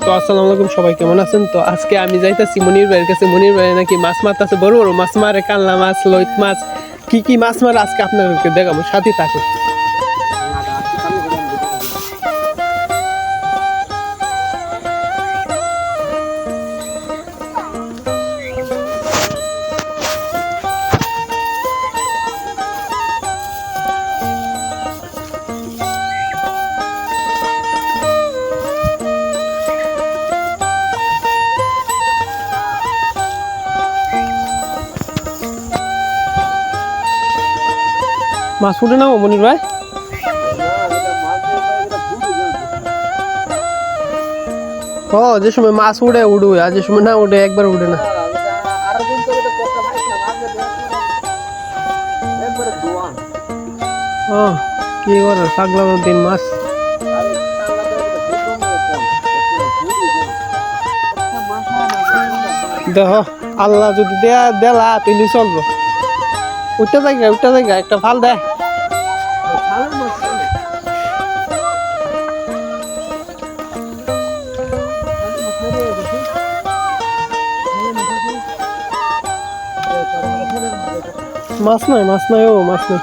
তো আসসালামু আলাইকুম, সবাই কেমন আছেন? তো আজকে আমি যাইতাছি মনির ভাইয়ের কাছে। মনির ভাই নাকি মাছ মারতেছে, বড় বড় মাছ মারে, কাল্লা মাছ, লইট মাছ, কি কি মাছ মারে আজকে আপনাদেরকে দেখাবো, সাথে থাকুন। মাছ উঠে নাও মনির ভাই। ও, যে সময় মাছ উঠে উঠবে, আর যে সময় না উঠে একবার উঠে না। ও, কি করে পাগলার দিন মাছ। দেখো, আল্লাহ যদি দেয়া দেলা তুই চলবো। উঠতে জায়গা একটা ভাল দেয়। মাছ নাই ও মাছ নাই।